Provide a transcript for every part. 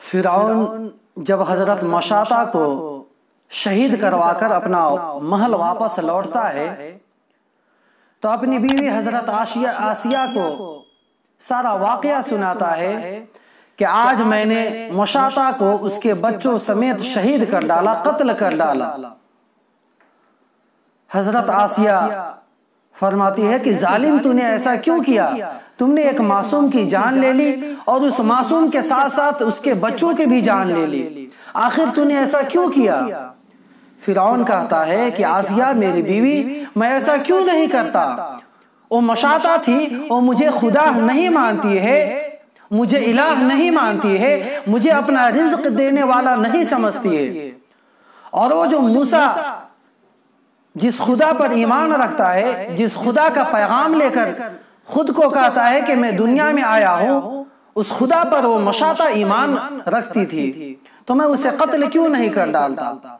फिरौन जब हजरत मशाता को शहीद करवाकर अपना महल वापस लौटता है तो अपनी बीवी हजरत आसिया को सारा वाकया सुनाता है कि आज मैंने मशाता को उसके बच्चों समेत शहीद कर डाला, कत्ल कर डाला। हजरत आसिया फरमाती है कि जालिम, तूने ऐसा क्यों किया? तुमने एक मासूम की जान ले ली और उस मासूम के साथ साथ उसके बच्चों की भी जान ले ली। आखिर तूने ऐसा क्यों किया? फिरौन कहता है कि आसिया मेरी बीवी, मैं ऐसा क्यों नहीं करता। वो मशाता थी, वो मुझे खुदा नहीं मानती है, मुझे इलाह नहीं मानती है, मुझे अपना रिज्क देने वाला नहीं समझती है। और वो जो मूसा जिस खुदा पर ईमान रखता है, जिस खुदा का पैगाम लेकर खुद को कहता है कि मैं दुनिया में आया हूं, उस खुदा पर वो मशाता ईमान रखती थी, तो मैं उसे कत्ल क्यों नहीं कर डालता।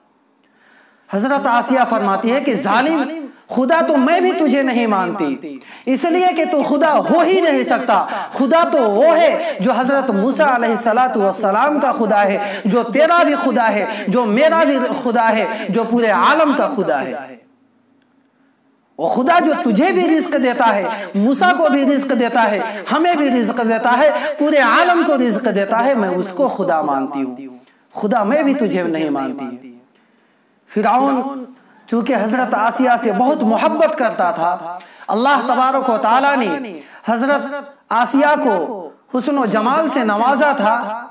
हजरत आसिया फरमाती है कि जालिम, खुदा तो मैं भी तुझे नहीं मानती, इसलिए कि तू खुदा हो ही नहीं सकता। खुदा तो वो है जो हजरत मूसा अलैहिस्सलातु वस्सलाम का खुदा है, जो तेरा भी खुदा है, जो मेरा भी खुदा है, जो पूरे आलम का खुदा है। वो खुदा जो तुझे भी रिज्क देता है, मूसा को भी रिज्क देता है, हमें भी रिज्क देता है, पूरे आलम को रिज्क देता है, मैं उसको खुदा मानती हूँ। खुदा मैं भी तुझे नहीं मानती। फिरौन चूंकि हजरत आसिया से बहुत मोहब्बत करता था, अल्लाह तबारक व तआला ने हजरत आसिया को हुस्न व जमाल से नवाजा था।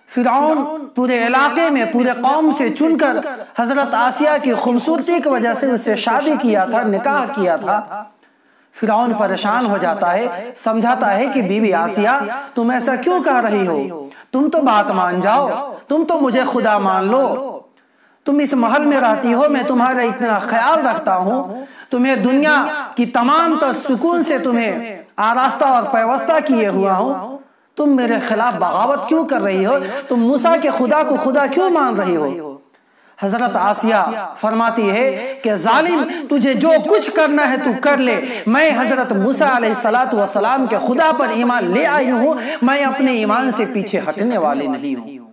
फिरौन पूरे इलाके में पूरे कौम से चुनकर हजरत आसिया की खूबसूरती की वजह से उससे शादी किया था, निकाह किया था। फिरौन परेशान हो जाता है, समझाता है कि बीवी आसिया, तुम ऐसा क्यों कह रही हो? तुम तो बात मान जाओ, तुम तो मुझे खुदा मान लो। तुम इस महल में रहती हो, मैं तुम्हारा इतना ख्याल रखता हूँ, तुम्हें दुनिया की तमाम तर सुकून से तुम्हें आरास्ता और पैवस्ता किए हुआ हूँ, तुम मेरे खिलाफ बगावत क्यों कर रही हो? तुम मूसा के खुदा को खुदा क्यों मान रही हो? हजरत आसिया फरमाती है कि जालिम, तुझे जो कुछ करना है तू कर ले, मैं हजरत मूसा अलैहिस्सलातु वस्सलाम के खुदा पर ईमान ले आई हूँ, मैं अपने ईमान से पीछे हटने वाली नहीं हूँ।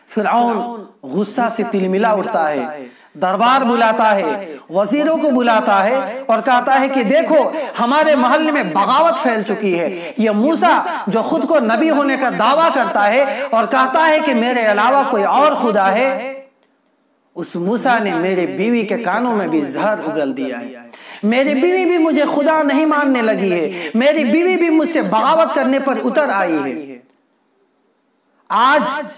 फिरौन गुस्सा से तिलमिला उठता है, दरबार बुलाता है, वजीरों को बुलाता है और कहता है कि देखो, हमारे मोहल्ले में बगावत फैल चुकी है। ये मूसा जो खुद को नबी होने का दावा करता है और कहता है कि मेरे अलावा कोई और खुदा है, उस मूसा ने मेरे बीवी के कानों में भी जहर उगल दिया है। मेरी बीवी भी मुझे खुदा नहीं मानने लगी है, मेरी बीवी भी मुझसे बगावत करने पर उतर आई है। आज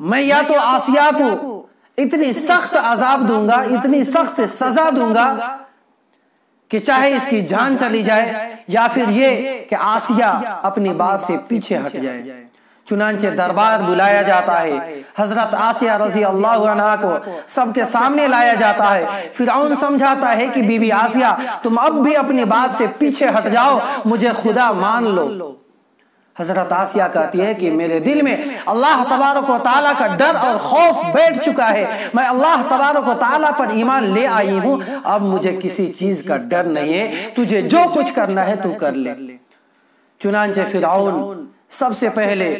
मैं या तो आसिया को इतनी सख्त अजाब दूंगा, इतनी सख्त सजा दूंगा कि चाहे इसकी जान चली जाए, या फिर ये कि आसिया अपनी बात से पीछे हट जाए। चुनांचे दरबार बुलाया जाता है, हजरत आसिया रजी अल्लाह अन्हा को सबके सामने लाया जाता है। फिरौन समझाता है कि बीबी आसिया, तुम अब भी अपनी बात से पीछे हट जाओ, मुझे खुदा मान लो। हजरत आसिया कहती है कि मेरे दिल में अल्लाह तबारक व तआला का डर और खौफ बैठ चुका है, मैं अल्लाह तबारक व तआला पर ईमान ले आई हूँ, अब मुझे किसी चीज का डर नहीं है, तुझे जो कुछ करना है तू कर ले। चुनांचे फिरौन सबसे पहले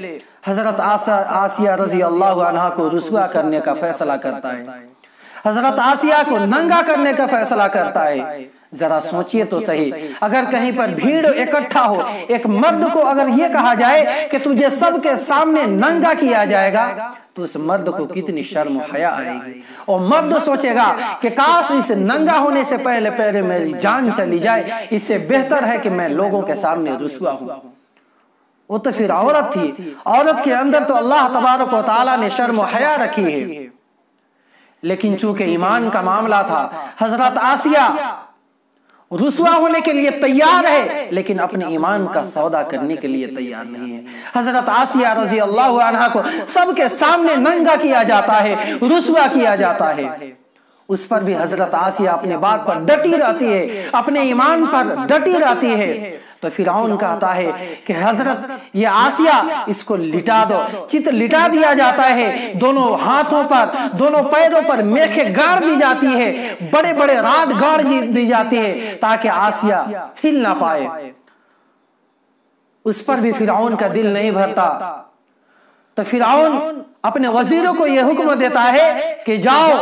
हजरत आसिया रजी अल्लाह अन्हा को रुस्वा करने का फैसला करता है, हजरत आसिया को नंगा करने का फैसला करता है। जरा सोचिए तो सही, अगर कहीं पर भीड़ इकट्ठा हो, एक मर्द को अगर ये कहा जाए कि तुझे सबके सामने नंगा किया जाएगा, तो उस मर्द को कितनी शर्म हया आएगी। और मर्द सोचेगा कि काश इस नंगा होने से पहले पहले मेरी जान चली जाए, इससे बेहतर है कि मैं लोगों के सामने रुस्वा हूं। वो तो फिर औरत थी, औरत के अंदर तो अल्लाह तबारक व तआला ने शर्म हया रखी है, लेकिन चूंकि ईमान का मामला था, हजरत आसिया रुस्वा होने के लिए तैयार है, लेकिन अपने ईमान का सौदा करने के लिए तैयार नहीं है। हजरत आसिया रजी अल्लाह अन्हा को सबके सामने नंगा किया जाता है, रुस्वा किया जाता है। उस पर भी हजरत आसिया अपने बात पर डटी रहती है, अपने ईमान पर डटी रहती है। तो फिरौन कहता है कि हजरत ये आसिया, इसको लिटा दो। चित लिटा दिया जाता है, दोनों हाथों पर, दोनों पैरों पर मेखे गाड़ दी जाती है, बड़े बड़े राड गाड़ दी जाती है, ताकि आसिया हिल ना पाए। उस पर भी फिरौन का दिल नहीं भरता। तो फिरौन अपने वजीरों को यह हुक्म देता है कि जाओ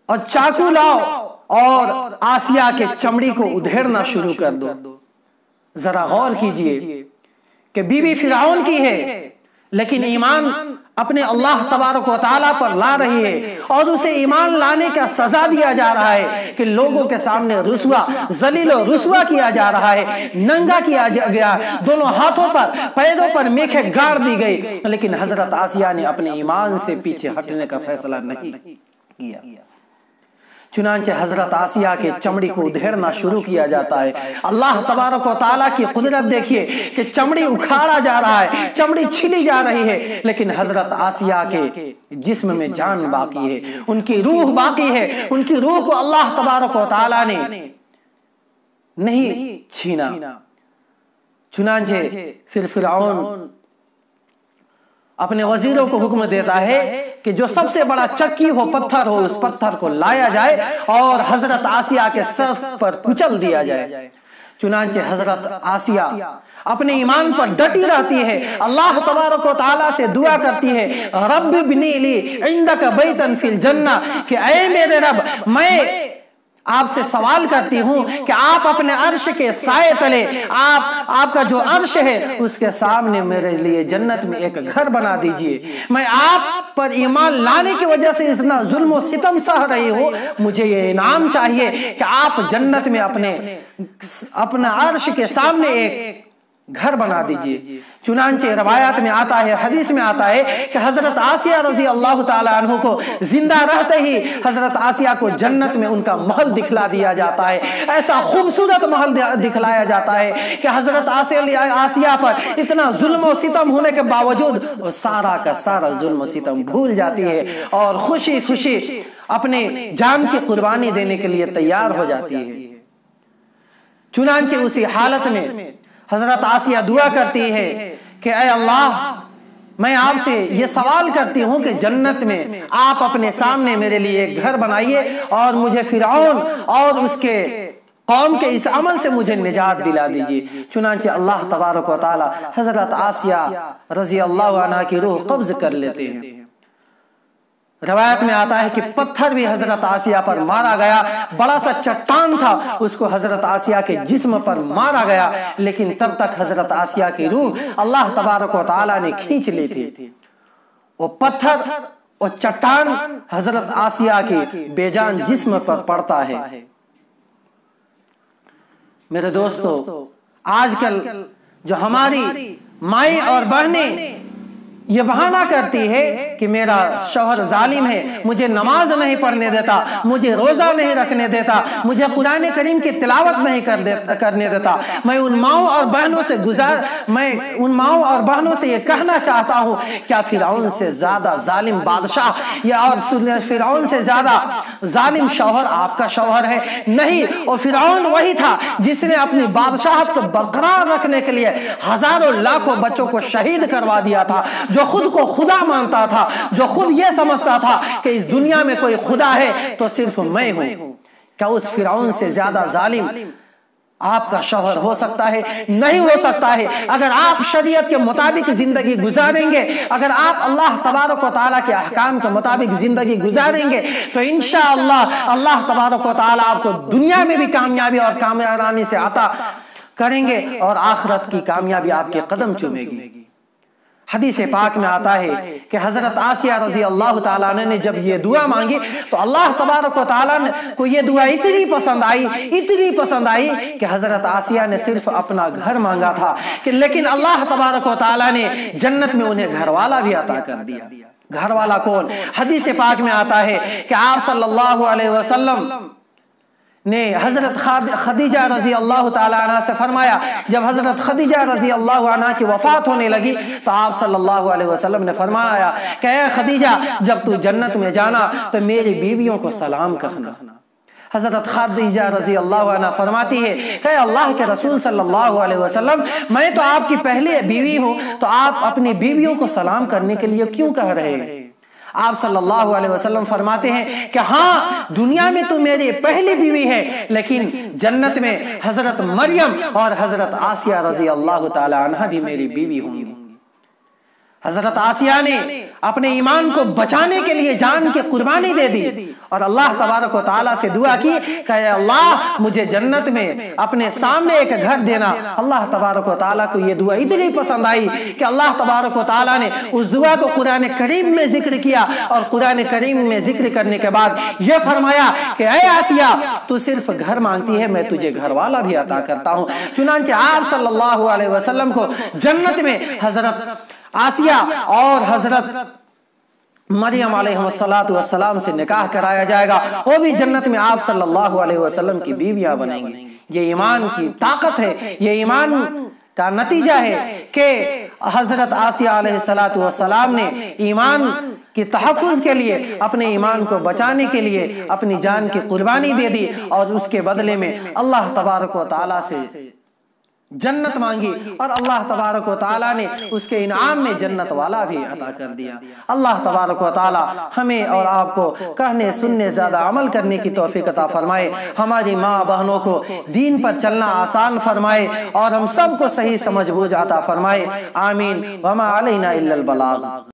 और चाकू लाओ और आसिया के चमड़ी को उधेड़ना शुरू कर दो। जरा गौर कीजिए कि बीवी फिरौन की है, लेकिन ईमान अपने अल्लाह तबारक व तआला पर ला रही है और उसे ईमान लाने का सजा दिया जा रहा है कि लोगों के सामने रुसवा, जलील और रुसवा किया जा रहा है, नंगा किया गया, दोनों हाथों पर पैरों पर मेखें गाड़ दी गई। लेकिन हजरत आसिया ने अपने ईमान से पीछे हटने का फैसला नहीं किया। चुनांचे हजरत आसिया के चमड़ी को उधेड़ना शुरू किया जाता है। अल्लाह तबारक व तआला की कुदरत देखिए कि चमड़ी उखाड़ा जा रहा है, चमड़ी छिली जा रही है, लेकिन हजरत आसिया के जिस्म में जान बाकी है, उनकी रूह बाकी है। उनकी रूह को अल्लाह तबारक व तआला ने नहीं छीना। चुनांचे फिर फिरौन अपने वजीरों को हुक्म देता है कि जो सबसे बड़ा चक्की हो, पत्थर हो, उस पत्थर को लाया जाए और हजरत आसिया के सर पर कुचल दिया जाए। चुनांचे हजरत आसिया अपने ईमान पर डटी रहती है, अल्लाह तबारक व तआला से दुआ करती है, रब्बि बिनी ली इंदक बैतन फिल जन्ना, कि ऐ मेरे रब, मैं आपसे सवाल करती हूं कि आप अपने अर्श के साए तले, आपका जो अर्श है उसके सामने मेरे लिए जन्नत में एक घर बना दीजिए। मैं आप पर ईमान लाने की वजह से इतना जुल्म और सितम सह रही हूं, मुझे ये इनाम चाहिए कि आप जन्नत में अपने अर्श के सामने एक घर बना दीजिए। चुनांचे रवायात में आता है, हदीस में आता है कि हजरत आसिया रजी अल्लाह ताला अन्हु को जिंदा रहते ही हजरत आसिया को जन्नत में उनका महल दिखला दिया जाता है। ऐसा खूबसूरत महल दिखलाया जाता है कि हजरत आसिया पर इतना जुल्म और सितम होने के बावजूद वो सारा का सारा जुल्म और सितम भूल जाती है और खुशी खुशी अपने जान की कुर्बानी देने के लिए तैयार हो जाती है। चुनांचे उसी हालत में हजरत आसिया दुआ करती है कि ऐ अल्लाह, मैं आपसे ये सवाल करती हूं कि जन्नत में आप अपने सामने मेरे लिए एक घर बनाइए और मुझे फिरौन और उसके कौम के इस अमल से मुझे निजात दिला दीजिए। चुनांचे अल्लाह तबारक व तआला हजरत आसिया रजी अल्लाह अन्हा की रूह कब्ज कर लेते हैं। रवायत में आता है कि पत्थर भी हजरत आसिया पर मारा गया, बड़ा सा चट्टान था, उसको हजरत आसिया के जिस्म पर मारा गया, लेकिन तब तक हजरत आसिया की रूह अल्लाह तबारक व तआला ने खींच ली थी। वो पत्थर और चट्टान हजरत आसिया के बेजान जिस्म पर पड़ता है। मेरे दोस्तों, आजकल जो हमारी माएं और बहनें ये बहाना करती है कि मेरा शौहर जालिम है, मुझे नमाज नहीं पढ़ने देता, मुझे रोजा नहीं रखने देता, मुझे कुरान करीम की तिलावत नहीं करने देता। मैं उन माओं और बहनों से ये कहना चाहता हूं, क्या फिरौन से ज्यादा जालिम बादशाह या और फिरौन से ज्यादा जालिम शौहर आपका शौहर है? नहीं, और फिरौन वही था जिसने अपनी बादशाहत को बरकरार रखने के लिए हजारों लाखों बच्चों को शहीद करवा दिया था, जो खुद को खुदा मानता था, जो खुद यह समझता था कि इस दुनिया में कोई खुदा है तो सिर्फ मैं हूं। क्या उस फिरौन से ज्यादा जालिम आपका शौहर हो सकता है? नहीं हो सकता है। अगर आप शरीयत के मुताबिक जिंदगी गुजारेंगे, अगर आप अल्लाह तबारक व तआला के अहकाम के मुताबिक जिंदगी गुजारेंगे तो इंशाअल्लाह अल्लाह तबारक व तआला आपको दुनिया में भी कामयाबी और कामयाबी से अता करेंगे और आखिरत की कामयाबी आपके कदम चूमेगी। हदीस पाक में आता है कि हजरत आसिया रजी अल्लाह ताला ने जब ये दुआ मांगी तो अल्लाह तबारक व तआला को ये दुआ इतनी पसंद आई कि हजरत आसिया ने सिर्फ अपना घर मांगा था कि लेकिन अल्लाह तबारक व तआला ने जन्नत में उन्हें घर वाला भी अता कर दिया। घर वाला कौन? हदीस पाक में आता है कि आप सल्लल्लाहु अलैहि वसल्लम ने हजरत खदीजा रजी अल्लाह ताला अन्हा से फरमाया, जब हजरत खदीजा रजी अल्लाह अन्हा की वफात होने लगी तो आप सल्लल्लाहु अलैहि वसल्लम ने फरमाया कि ऐ खदीजा, जब तू जन्नत में जाना तो मेरी बीवियों को सलाम कहना। हजरत खदीजा रजी अल्लाह अन्हा फरमाती है कि अल्लाह के रसूल सल्लल्लाहु अलैहि वसल्लम, मैं तो आपकी पहली बीवी हूं, तो आप अपनी बीवियों को सलाम करने के लिए क्यों कह रहे हैं? आप सल्लल्लाहु अलैहि वसल्लम फरमाते हैं कि हाँ, दुनिया में तो मेरी पहली बीवी है, लेकिन जन्नत में हजरत मरियम और हजरत आसिया रजी अल्लाह ताला अन्हा भी मेरी बीवी होंगी। हजरत आसिया ने अपने ईमान को बचाने के लिए जान की कुर्बानी दे दी और अल्लाह तबारक व तआला से दुआ की कि अल्लाह मुझे जन्नत में अपने सामने एक घर देना। अल्लाह तबारक व तआला को ये दुआ इतनी पसंद आई कि अल्लाह तबारक व तआला ने उस दुआ को कुरान करीम में जिक्र किया और कुरान करीम में जिक्र करने के बाद यह फरमाया कि ऐ आसिया, तू सिर्फ घर मांगती है, मैं तुझे घर वाला भी अता करता हूँ। चुनांचे आप सल्लल्लाहु अलैहि वसल्लम को जन्नत में हजरत आसिया और हजरत मरियम अलैहिस्सलातु वस्सलाम से निकाह कराया जाएगा। वो भी जन्नत में आप सल्लल्लाहु अलैहि वसल्लम की बीवियां बनेंगी। ये ईमान की ताकत है, ये ईमान का नतीजा है कि हजरत आसिया अलैहिस्सलातु वस्सलाम ने ईमान की तहफ़्फ़ुज़ के लिए, अपने ईमान को बचाने के लिए अपनी जान की कुर्बानी दे दी और उसके बदले में अल्लाह तबारक व तआला से जन्नत मांगी और अल्लाह तबारक व तआला ने उसके इनाम में जन्नत वाला भी अता कर दिया। अल्लाह तबारक व तआला हमें और आपको कहने सुनने ज्यादा अमल करने की तौफीक अता फरमाए, हमारी माँ बहनों को दीन पर चलना आसान फरमाए और हम सबको सही समझ बूझ अता फरमाए। आमीन। वमा अलैना इल्लल बलाग।